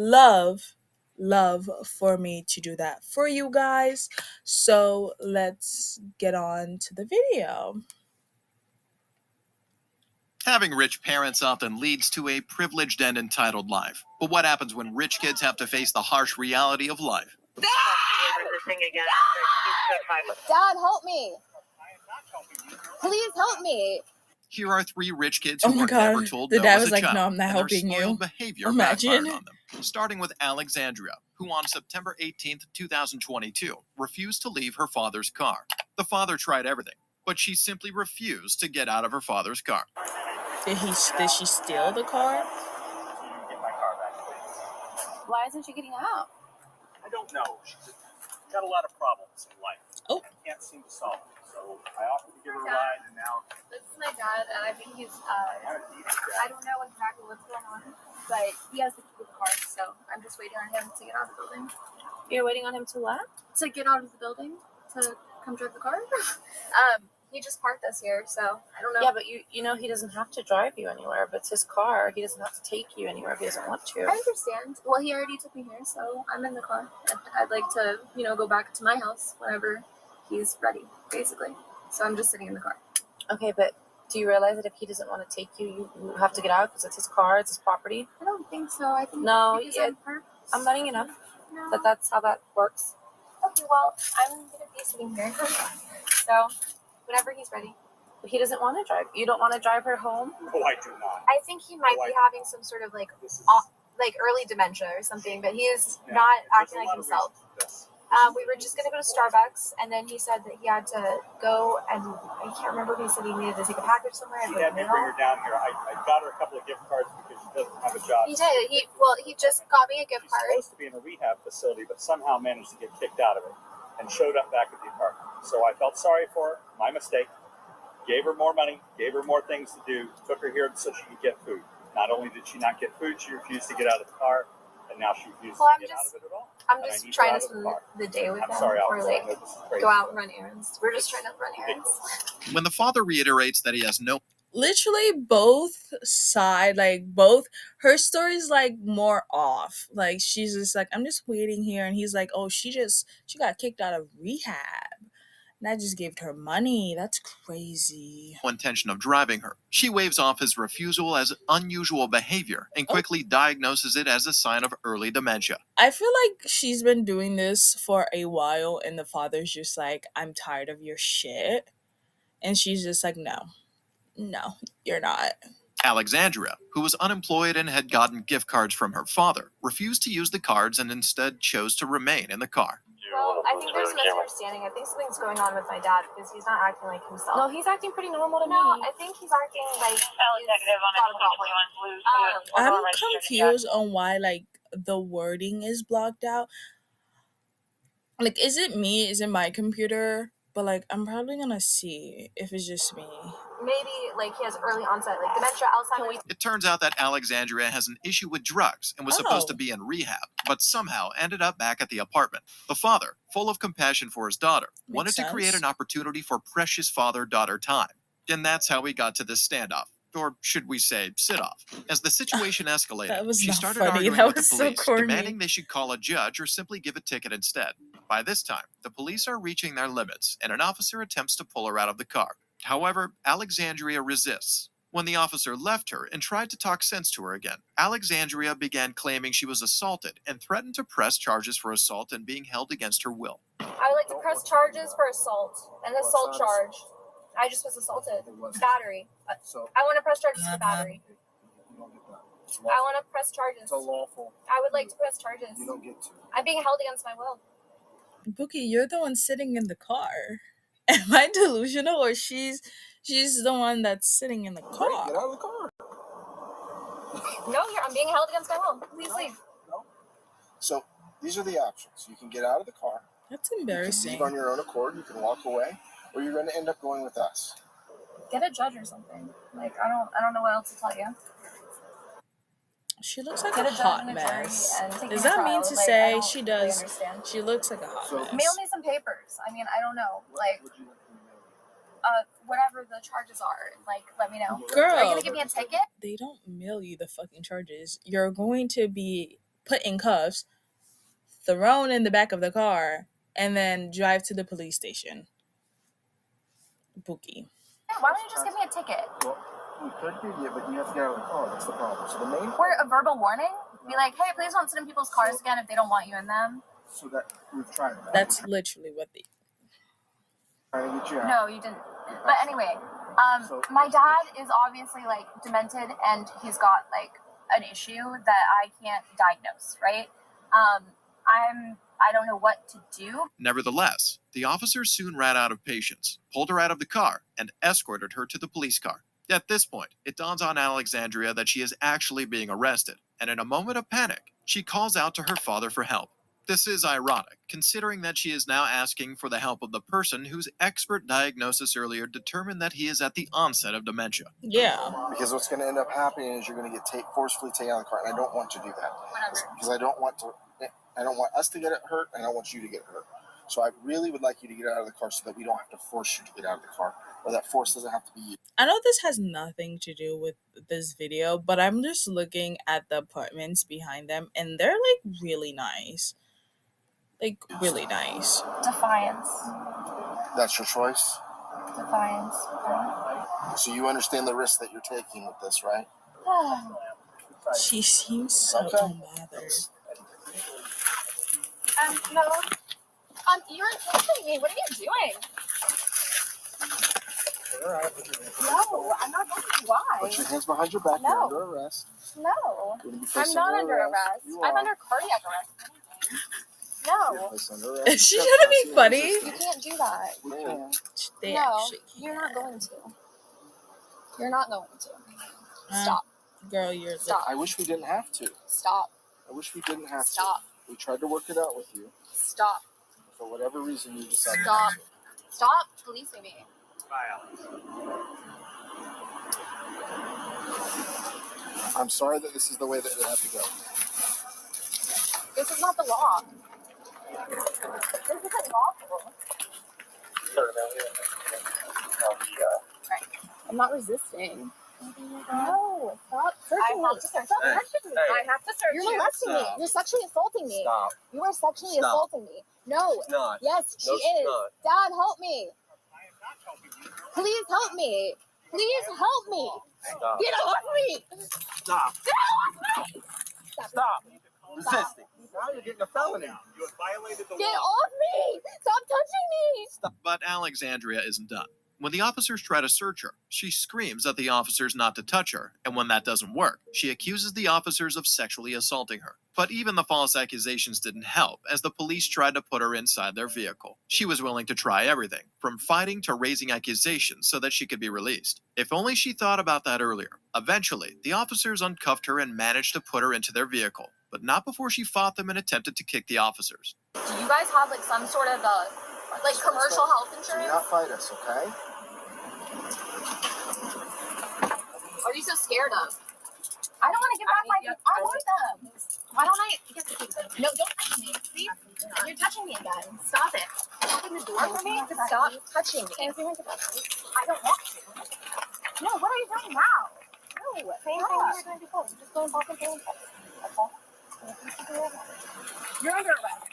love, love for me to do that for you guys. So let's get on to the video. Having rich parents often leads to a privileged and entitled life. But what happens when rich kids have to face the harsh reality of life? Dad, help me. Please help me. Here are three rich kids Oh who my were never god. told The no dad as was a like, child, no, I'm not and their helping you. spoiled behavior Imagine. backfired on them. Starting with Alexandria, who on September 18th, 2022, refused to leave her father's car. The father tried everything, but she simply refused to get out of her father's car. Did she steal the car? Get my car back, please. Why isn't she getting out? I don't know. She's got a lot of problems in life. Oh. I can't seem to solve them. So I offered to give her a ride, and now This is my dad, and I think he's, I don't know exactly what's going on, but he has the key to the car, so I'm just waiting on him to get out of the building. You're waiting on him to what? To get out of the building, to come drive the car. He just parked us here, so I don't know. Yeah, but you know he doesn't have to drive you anywhere. But it's his car. He doesn't have to take you anywhere if he doesn't want to. I understand. Well, he already took me here, so I'm in the car. I'd like to, go back to my house whenever he's ready, basically. So I'm just sitting in the car. Okay, but do you realize that if he doesn't want to take you, you have to get out because it's his car, it's his property? I don't think so. I think No, because I'm letting you know No. that that's how that works. Okay, well, I'm gonna be sitting here. So, whenever he's ready. But he doesn't want to drive. You don't want to drive her home? no, I do not. I think he might be having some sort of This is early dementia or something, but he is yeah, not there's acting a like lot of himself. reasons for this. We were just gonna go to Starbucks, and then he said that he had to go, and I can't remember if he said he needed to take a package somewhere. He had me bring her down here. I got her a couple of gift cards because she doesn't have a job. He did. He just got me a gift She's card. supposed to be in a rehab facility, but somehow managed to get kicked out of it and showed up back at the apartment. So I felt sorry for her, my mistake. Gave her more money, gave her more things to do, took her here so she could get food. Not only did she not get food, she refused to get out of the car, and now she refuses to get out of it at all. I'm And I just need her trying out to of the spend car. the day with I'm him, sorry, or officer. I know this is crazy. go out and run errands. We're just trying to run errands. When the father reiterates that he has no Literally both her story's like more off. Like she's just like, I'm just waiting here, and he's like, oh, she got kicked out of rehab. And I just gave her money. That's crazy. intention of driving her, she waves off his refusal as unusual behavior and quickly diagnoses it as a sign of early dementia. I feel like she's been doing this for a while, and the father's just like, I'm tired of your shit. And she's just like, no, you're not. Alexandria, who was unemployed and had gotten gift cards from her father, refused to use the cards and instead chose to remain in the car. Well, I think there's a misunderstanding. I think something's going on with my dad because he's not acting like himself. No, he's acting pretty normal to No, me. I think he's acting like he's Negative on got a problem. I'm confused on why like the wording is blocked out. Like, is it me? Is it my computer? But like, I'm probably gonna see if it's just me. Maybe like he has early onset, like dementia, Alzheimer's. It turns out that Alexandria has an issue with drugs and was supposed to be in rehab, but somehow ended up back at the apartment. The father, full of compassion for his daughter, wanted to create an opportunity for precious father-daughter time. And that's how we got to this standoff. Or should we say, sit-off. As the situation escalated, she started arguing with the police, demanding they should call a judge or simply give a ticket instead. By this time, the police are reaching their limits, and an officer attempts to pull her out of the car. However, Alexandria resists. When the officer left her and tried to talk sense to her again, Alexandria began claiming she was assaulted and threatened to press charges for assault and being held against her will. I would like to press charges for assault, an assault charge. I just was assaulted. Battery. So I want to press charges for battery. you don't get that. It's I lawful. want to press charges. It's a lawful. I would like to press charges. You don't get to. I'm being held against my will. Bookie, you're the one sitting in the car. Am I delusional, or she's the one that's sitting in the car? Right, get out of the car. No, I'm being held against my will. Please leave. No. So these are the options. You can get out of the car. That's You can embarrassing. leave on your own accord. You can walk away, or you're going to end up going with us. Get a judge or something. Like I don't know what else to tell you. She looks like Get a a judge hot and a jury mess. and take Does me to that mean trial. to Like, I say don't she really does? understand. She looks like a hot So- mess. Mail me some papers. I mean, I don't know. Like Would you like me to know? whatever the charges are. Like let me know. Girl. Are you gonna give me a ticket? They don't mail you the fucking charges. You're going to be put in cuffs, thrown in the back of the car, and then drive to the police station. Bookie. Why don't you just give me a ticket? Well, we could give you, but you have to get out of the car. That's the problem. So the main Or a verbal warning? Be like, hey, please don't sit in people's cars again if they don't want you in them. so that we've tried that. That's literally what they. Trying to get you out. No, you didn't. But anyway, my dad is obviously like demented and he's got like an issue that I can't diagnose, right? I don't know what to do. Nevertheless, the officers soon ran out of patience, pulled her out of the car, and escorted her to the police car. At this point, it dawns on Alexandria that she is actually being arrested, and in a moment of panic, she calls out to her father for help. This is ironic, considering that she is now asking for the help of the person whose expert diagnosis earlier determined that he is at the onset of dementia. Yeah. Because what's going to end up happening is you're going to get forcefully taken out of the car, and I don't want to do that. Whatever. Because I don't want us to get hurt, and I don't want you to get hurt. So I really would like you to get out of the car so that we don't have to force you to get out of the car, or that force doesn't have to be used. I know this has nothing to do with this video, but I'm just looking at the apartments behind them, and they're like really nice. Like really nice. Defiance. That's your choice. Defiance. So you understand the risk that you're taking with this, right? She seems so Okay. unbothered. No. You're touching me. What are you doing? No, I'm not going to. Why? Put your hands behind your back. No. You're under arrest. No. You're gonna be I'm placed not under arrest. You I'm are. under cardiac arrest. You're No. placed under arrest. Is she trying to be funny? You can't do that. We can. They No, actually you're not going to. You're not going to. Uh, Stop. Girl, you're the Stop. I wish we didn't have to. Stop. I wish we didn't have Stop. to. We tried to work it out with you. Stop. For whatever reason, you decided. Stop. Stop policing me. I'm sorry that this is the way that it had to go. This is not the law. This isn't lawful. I'm not resisting. No, stop searching me. Stop touching me. I have to search you. You're molesting me. You're sexually assaulting me. Stop. You are sexually Stop. assaulting me. No. It's not. Yes, she No, she's is. not. Dad, help me. Please help me. Please help me. Stop. Get off me. Stop. Get off me. Stop. Resisting. Now you're getting a felony. You have violated the Get law. off me. Stop touching me. But Alexandria isn't done. When the officers try to search her, she screams at the officers not to touch her, and when that doesn't work, she accuses the officers of sexually assaulting her. But even the false accusations didn't help, as the police tried to put her inside their vehicle. She was willing to try everything, from fighting to raising accusations so that she could be released. If only she thought about that earlier. Eventually, the officers uncuffed her and managed to put her into their vehicle, but not before she fought them and attempted to kick the officers. Do you guys have like some sort of like commercial health Do insurance? not fight us, okay? What are you so scared of? I don't want to give back my. I want them. Why don't I get to keep them? No, don't touch me. See? You're touching me again. Stop it. Open the door for me. Stop touching me. I don't want to. No, what are you doing now? No, same thing you were doing before. Just going back and forth. That's all. You're under arrest.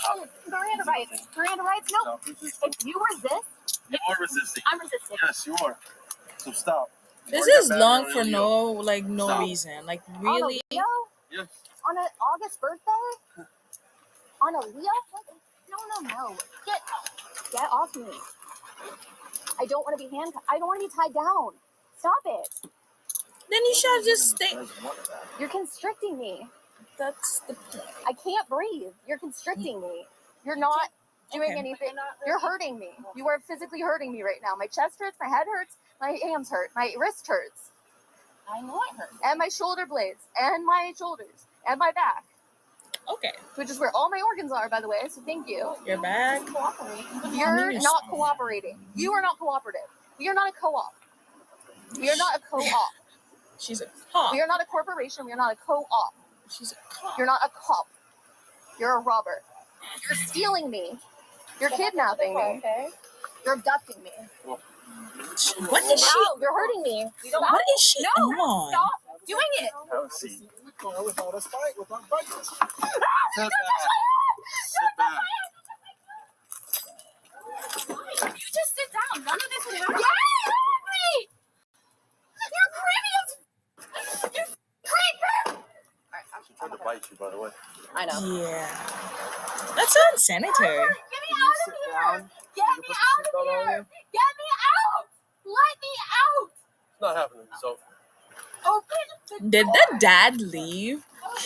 Oh, Miranda rights. Miranda rights? No. If you resist, You are resisting. I'm resisting. Yes, you are. So stop. This Bring is that long back for on no Stop. reason. Like really. On a Leo? Yes. On an August birthday? On a Leo? No. Get off me. I don't want to be handcuffed. I don't want to be tied down. Stop it. Then you should just stay. You're constricting me. That's the point. I can't breathe. You're constricting me. You're not doing Okay. anything. You're hurting me. You are physically hurting me right now. My chest hurts, my head hurts, my hands hurt, my wrist hurts. I know it hurts. And my shoulder blades, and my shoulders, and my back, Okay. which is where all my organs are, by the way, so thank you. Your bag. You're You're not small. cooperating. You are not cooperative. We are not a co-op. We are not a co-op. She's a cop. We are not a corporation. We are not a co-op. She's a cop. You're not a cop. You're a robber. You're stealing me. You're kidnapping me. You're abducting me. What is she? Ow, you're hurting me. What is she No, on? stop doing it. Have a seat. car without us fight, without fighting. Sit back. Sit back. You just sit down. None of this would happen. Yeah, me. You're creepy as you creeper. She tried to bite you, by the way. I know. Yeah. That's so unsanitary. Get me out of Sit here. down. Get me out of here. Get me out. Let me out. It's not happening. So Open the Did door. the dad leave?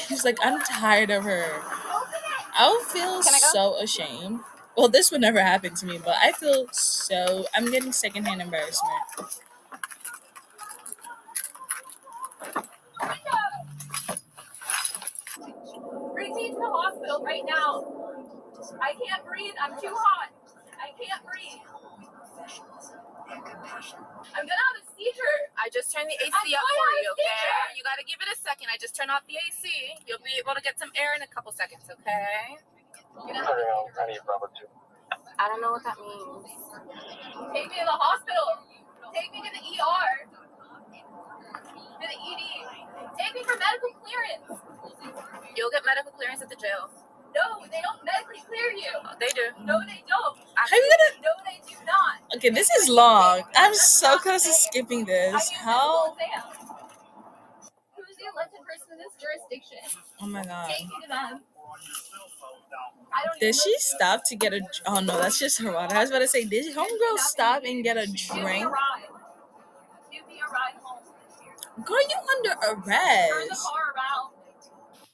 He's like, I'm tired of her. Open it. I would feel Can I go? so ashamed. Well, this would never happen to me, but I feel so. I'm getting secondhand embarrassment. Bring me to the hospital right now. I can't breathe. I'm too hot. I can't breathe. I'm gonna have a seizure. I just turned the AC I'm up going for on you, a seizure. okay? You gotta give it a second. I just turned off the AC. You'll be able to get some air in a couple seconds, okay? I'm gonna have a seizure. I need rubber too. I don't know what that means. Take me to the hospital. Take me to the ER. To the ED. Take me for medical clearance. You'll get medical clearance at the jail. No, they don't medically clear you. They do. No, they don't. How you gonna? No, they do not. Okay, this is long. I'm so close to skipping I this. need a medical How? exam. Who's the elected person in this jurisdiction? Oh my god. Take me to them. I don't Did even she live here. stop to get a? Oh no, that's just her water. I was about to say, did homegirl stop and get a Give me drink? a ride. Give me a ride home. Girl, you under Turn the arrest. car around.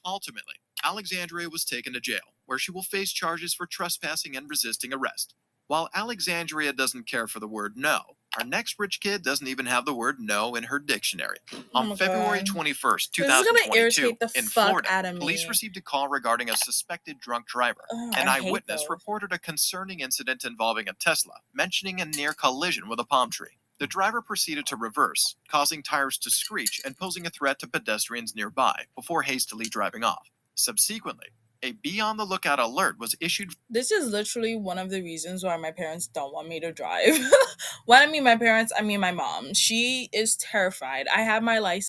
Ultimately, Alexandria was taken to jail, where she will face charges for trespassing and resisting arrest. While Alexandria doesn't care for the word no, our next rich kid doesn't even have the word no in her dictionary. Oh On my February God. 21st, This is gonna 2022, irritate the in fuck Florida, out of me. police received a call regarding a suspected drunk driver. Ugh, An I hate eyewitness those. reported a concerning incident involving a Tesla, mentioning a near collision with a palm tree. The driver proceeded to reverse, causing tires to screech and posing a threat to pedestrians nearby before hastily driving off. Subsequently, a be on the lookout alert was issued. This is literally one of the reasons why my parents don't want me to drive. When I mean my parents, I mean my mom. She is terrified. I have my license.